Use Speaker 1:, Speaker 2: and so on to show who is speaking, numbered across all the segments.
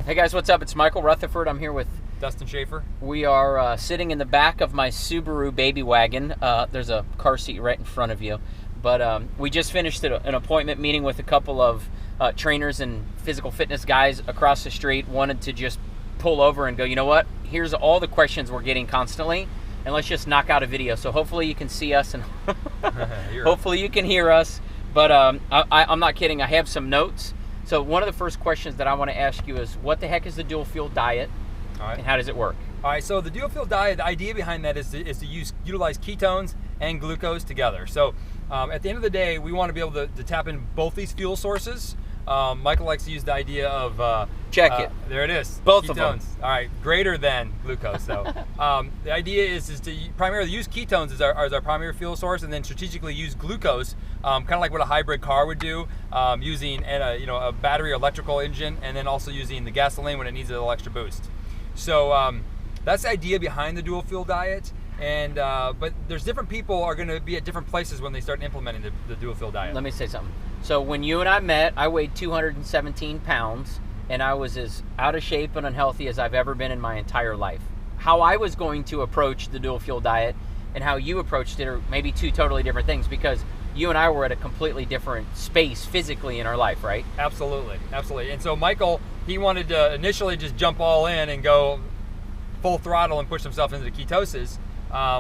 Speaker 1: Hey guys, what's up? It's Michael Rutherford. I'm here with
Speaker 2: Dustin Schaefer.
Speaker 1: We are sitting in the back of my Subaru baby wagon. There's a car seat right in front of you. But we just finished an appointment meeting with a couple of trainers and physical fitness guys across the street. Wanted to just pull over and go, you know what? Here's all the questions we're getting constantly, and let's just knock out a video. So hopefully you can see us and hopefully you can hear us. But I'm not kidding. I have some notes. So one of the first questions that I want to ask you is, what the heck is the dual fuel diet, and how does it work?
Speaker 2: All right, so the dual fuel diet, the idea behind that is to utilize ketones and glucose together. So at the end of the day, we want to be able to tap in both these fuel sources. Michael likes to use the idea of
Speaker 1: check it.
Speaker 2: There it is.
Speaker 1: Both
Speaker 2: ketones.
Speaker 1: of them.
Speaker 2: All right, greater than glucose. So the idea is to primarily use ketones as our primary fuel source, and then strategically use glucose, kind of like what a hybrid car would do, using a battery electrical engine, and then also using the gasoline when it needs a little extra boost. So that's the idea behind the dual fuel diet. And but there's different people are going to be at different places when they start implementing the dual fuel diet.
Speaker 1: Let me say something. So when you and I met, I weighed 217 pounds, and I was as out of shape and unhealthy as I've ever been in my entire life. How I was going to approach the dual fuel diet and how you approached it are maybe two totally different things, because you and I were at a completely different space physically in our life, right?
Speaker 2: Absolutely, absolutely. And so Michael, he wanted to initially just jump all in and go full throttle and push himself into the ketosis,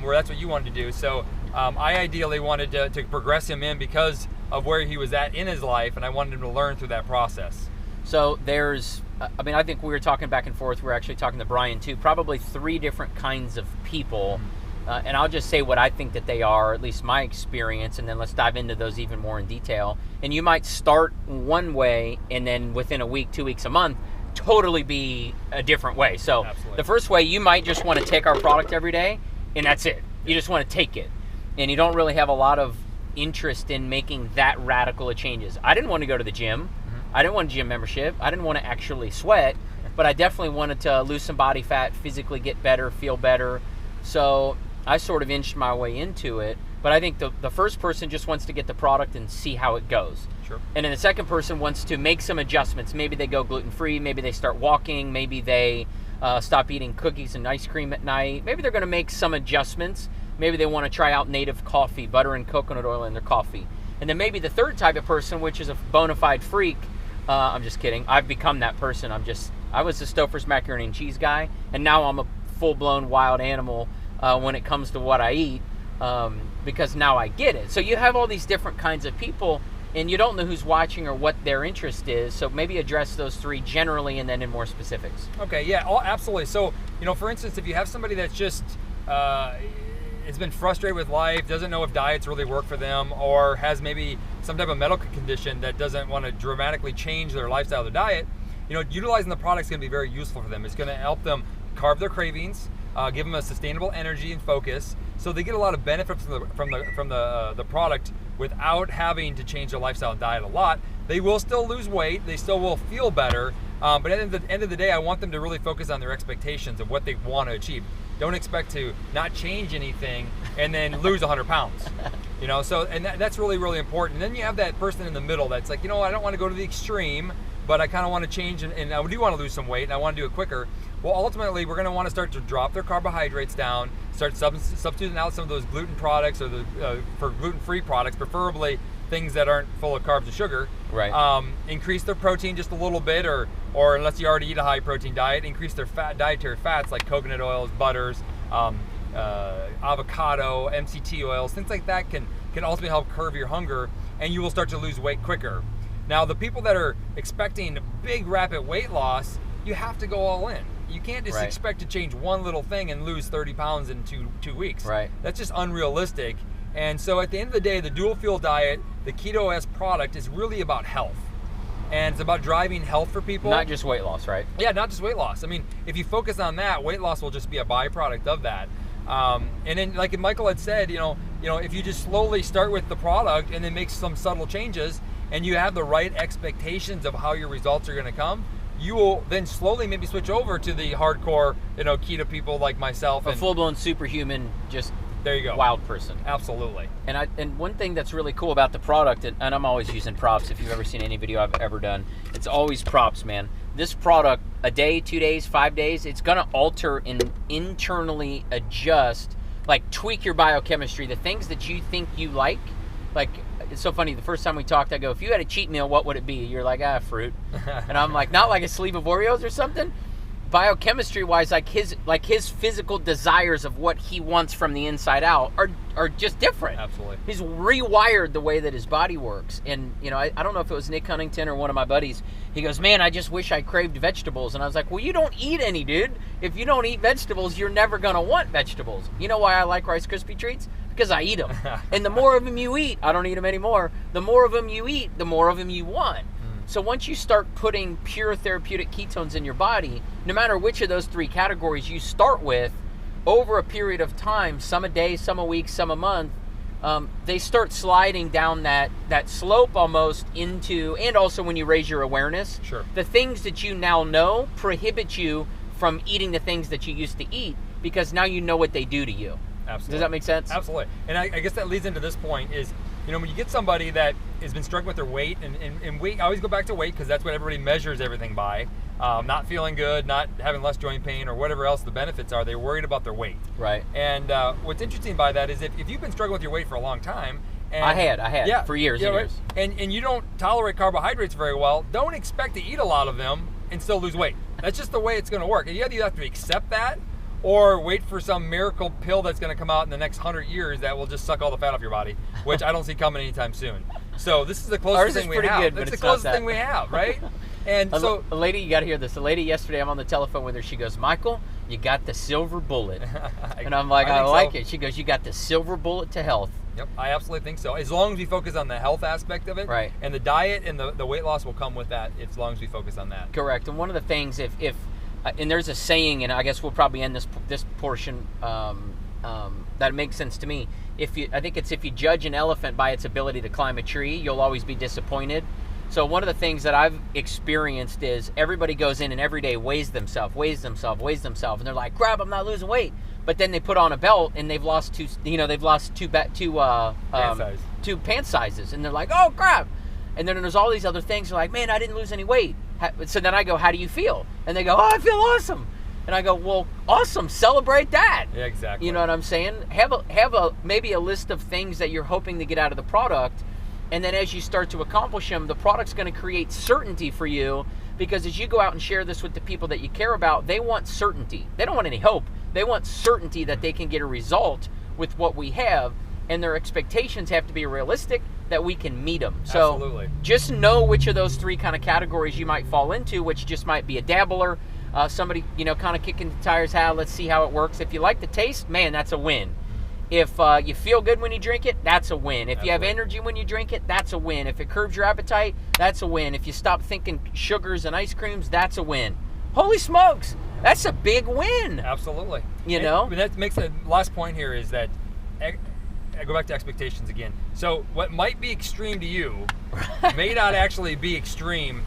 Speaker 2: where that's what you wanted to do. So I ideally wanted to progress him in because of where he was at in his life, and I wanted him to learn through that process.
Speaker 1: So there's, I think we were talking back and forth, we're actually talking to Brian too, probably three different kinds of people, and I'll just say what I think that they are, at least my experience, and then let's dive into those even more in detail. And you might start one way, and then within a week, 2 weeks, a month, totally be a different way. So
Speaker 2: Absolutely.
Speaker 1: The first way, you might just want to take our product every day, and that's it. You just want to take it, and you don't really have a lot of interest in making that radical of changes. I didn't want to go to the gym. I didn't want a gym membership. I didn't want to actually sweat, but I definitely wanted to lose some body fat, physically get better, feel better. So I sort of inched my way into it. But I think the first person just wants to get the product and see how it goes.
Speaker 2: Sure.
Speaker 1: And then the second person wants to make some adjustments. Maybe they go gluten-free. Maybe they start walking. Maybe they stop eating cookies and ice cream at night. Maybe they're going to make some adjustments. Maybe they want to try out native coffee, butter and coconut oil in their coffee. And then maybe the third type of person, which is a bona fide freak. I'm just kidding. I've become that person. I was the Stouffer's macaroni and cheese guy, and now I'm a full-blown wild animal when it comes to what I eat, because now I get it. So you have all these different kinds of people, and you don't know who's watching or what their interest is. So maybe address those three generally and then in more specifics.
Speaker 2: Okay, yeah, absolutely. So, for instance, if you have somebody that's just has been frustrated with life, doesn't know if diets really work for them, or has maybe some type of medical condition that doesn't want to dramatically change their lifestyle, their diet, utilizing the product is going to be very useful for them. It's going to help them carve their cravings, give them a sustainable energy and focus, so they get a lot of benefits from the product without having to change their lifestyle and diet a lot. They will still lose weight, they still will feel better, but at the end of the day, I want them to really focus on their expectations of what they want to achieve. Don't expect to not change anything and then lose 100 pounds. So that's really, really important. And then you have that person in the middle that's like, I don't want to go to the extreme, but I kind of want to change and I do want to lose some weight and I want to do it quicker. Well, ultimately, we're going to want to start to drop their carbohydrates down, start substituting out some of those gluten products or for gluten-free products, preferably things that aren't full of carbs and sugar.
Speaker 1: Right.
Speaker 2: Increase their protein just a little bit, or unless you already eat a high protein diet, increase their dietary fats like coconut oils, butters, avocado, MCT oils, things like that can ultimately help curb your hunger, and you will start to lose weight quicker. Now, the people that are expecting big rapid weight loss, you have to go all in. You can't just expect to change one little thing and lose 30 pounds in two weeks.
Speaker 1: Right.
Speaker 2: That's just unrealistic. And so at the end of the day, the dual fuel diet, the Keto S product, is really about health. And it's about driving health for people.
Speaker 1: Not just weight loss, right?
Speaker 2: Yeah, not just weight loss. I mean, if you focus on that, weight loss will just be a byproduct of that. And then, like Michael had said, if you just slowly start with the product and then make some subtle changes, and you have the right expectations of how your results are going to come, you will then slowly maybe switch over to the hardcore, keto people like myself.
Speaker 1: A full-blown superhuman, just
Speaker 2: There you go.
Speaker 1: Wild person.
Speaker 2: Absolutely.
Speaker 1: And one thing that's really cool about the product, and I'm always using props. If you've ever seen any video I've ever done, it's always props, man. This product, a day, 2 days, 5 days, it's gonna alter and internally adjust, like tweak your biochemistry. The things that you think you like, it's so funny. The first time we talked, I go, if you had a cheat meal, what would it be? You're like, fruit. And I'm like, not like a sleeve of Oreos or something. Biochemistry wise, like his physical desires of what he wants from the inside out are just different.
Speaker 2: Absolutely.
Speaker 1: He's rewired the way that his body works. And I don't know if it was Nick Huntington or one of my buddies. He goes, man, I just wish I craved vegetables. And I was like, well, you don't eat any, dude. If you don't eat vegetables, you're never gonna want vegetables. You know why I like Rice Krispie treats? Because I eat them. And the more of them you eat, I don't eat them anymore. The more of them you eat, the more of them you want. So once you start putting pure therapeutic ketones in your body, no matter which of those 3 categories you start with, over a period of time, some a day, some a week, some a month, they start sliding down that slope almost into, and also when you raise your awareness,
Speaker 2: sure,
Speaker 1: the things that you now know prohibit you from eating the things that you used to eat, because now you know what they do to you.
Speaker 2: Absolutely.
Speaker 1: Does that make sense?
Speaker 2: Absolutely. And I guess that leads into this point is, when you get somebody that has been struggling with their weight, and weight, I always go back to weight because that's what everybody measures everything by, not feeling good, not having less joint pain, or whatever else the benefits are, they're worried about their weight.
Speaker 1: Right.
Speaker 2: And what's interesting by that is if you've been struggling with your weight for a long time, and
Speaker 1: I had for years and years.
Speaker 2: And you don't tolerate carbohydrates very well, don't expect to eat a lot of them and still lose weight. That's just the way it's going to work. And you either have to accept that, or wait for some miracle pill that's going to come out in the next 100 years that will just suck all the fat off your body, which I don't see coming anytime soon. So this is the closest thing we have. It's the closest thing we have, right? And so
Speaker 1: a lady, you got to hear this. A lady yesterday, I'm on the telephone with her. She goes, Michael, you got the silver bullet. And I'm like, I like it. She goes, you got the silver bullet to health.
Speaker 2: Yep, I absolutely think so. As long as we focus on the health aspect of it,
Speaker 1: right,
Speaker 2: and the diet and the weight loss will come with that, as long as we focus on that.
Speaker 1: Correct. And one of the things, if and there's a saying, and I guess we'll probably end this portion that makes sense to me. I think it's if you judge an elephant by its ability to climb a tree, you'll always be disappointed. So one of the things that I've experienced is everybody goes in and every day weighs themselves, and they're like, "Crap, I'm not losing weight." But then they put on a belt and they've lost two pant sizes, and they're like, "Oh crap!" And then there's all these other things. They're like, "Man, I didn't lose any weight." So then I go, "How do you feel?" And they go, "Oh, I feel awesome." And I go, "Well, awesome! Celebrate that."
Speaker 2: Yeah, exactly.
Speaker 1: You know what I'm saying? Have maybe a list of things that you're hoping to get out of the product, and then as you start to accomplish them, the product's going to create certainty for you. Because as you go out and share this with the people that you care about, they want certainty. They don't want any hope. They want certainty that they can get a result with what we have, and their expectations have to be realistic, that we can meet them. So
Speaker 2: absolutely,
Speaker 1: just know which of those 3 kind of categories you might fall into, which just might be a dabbler, somebody, kind of kicking the tires, let's see how it works. If you like the taste, man, that's a win. If you feel good when you drink it, that's a win. If you have energy when you drink it, that's a win. If it curbs your appetite, that's a win. If you stop thinking sugars and ice creams, that's a win. Holy smokes, that's a big win.
Speaker 2: Absolutely.
Speaker 1: And
Speaker 2: that makes the last point here is that I go back to expectations again. So what might be extreme to you may not actually be extreme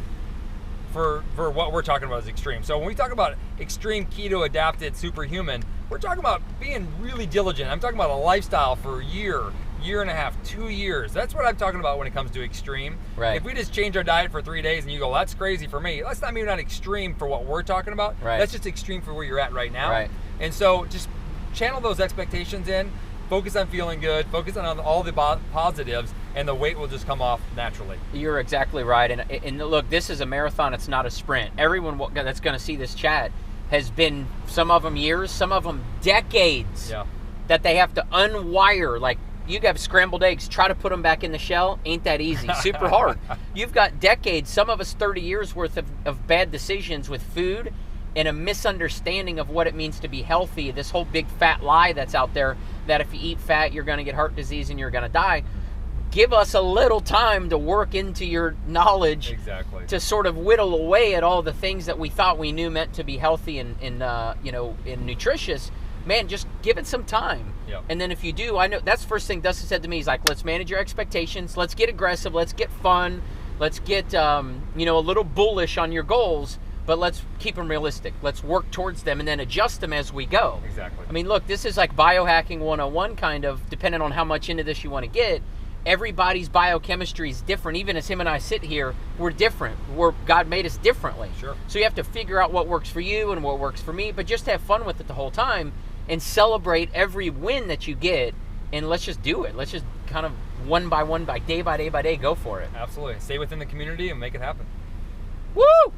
Speaker 2: for what we're talking about as extreme. So when we talk about extreme keto adapted superhuman, we're talking about being really diligent. I'm talking about a lifestyle for a year and a half, 2 years. That's what I'm talking about when it comes to extreme.
Speaker 1: Right.
Speaker 2: If we just change our diet for 3 days and you go, that's crazy for me, that's maybe not extreme for what we're talking about.
Speaker 1: Right.
Speaker 2: That's just extreme for where you're at right now.
Speaker 1: Right.
Speaker 2: And so just channel those expectations in, focus on feeling good, focus on all the positives, and the weight will just come off naturally.
Speaker 1: You're exactly right. And look, this is a marathon. It's not a sprint. Everyone that's going to see this chat has been, some of them years, some of them decades, that they have to unwire. Like, you have scrambled eggs, try to put them back in the shell, ain't that easy. Super hard. You've got decades, some of us 30 years worth of bad decisions with food and a misunderstanding of what it means to be healthy. This whole big fat lie that's out there, that if you eat fat, you're going to get heart disease and you're going to die. Give us a little time to work into your knowledge,
Speaker 2: exactly,
Speaker 1: to sort of whittle away at all the things that we thought we knew meant to be healthy and nutritious. Man, just give it some time.
Speaker 2: Yep.
Speaker 1: And then if you do, I know that's the first thing Dustin said to me. He's like, let's manage your expectations. Let's get aggressive. Let's get fun. Let's get, a little bullish on your goals. but let's keep them realistic. Let's work towards them and then adjust them as we go.
Speaker 2: Exactly.
Speaker 1: I mean, look, this is like biohacking 101 kind of, depending on how much into this you want to get. Everybody's biochemistry is different. Even as him and I sit here, we're different. God made us differently.
Speaker 2: Sure.
Speaker 1: So you have to figure out what works for you and what works for me, but just have fun with it the whole time and celebrate every win that you get, and let's just do it. Let's just kind of one by day, go for it.
Speaker 2: Absolutely. Stay within the community and make it happen.
Speaker 1: Woo!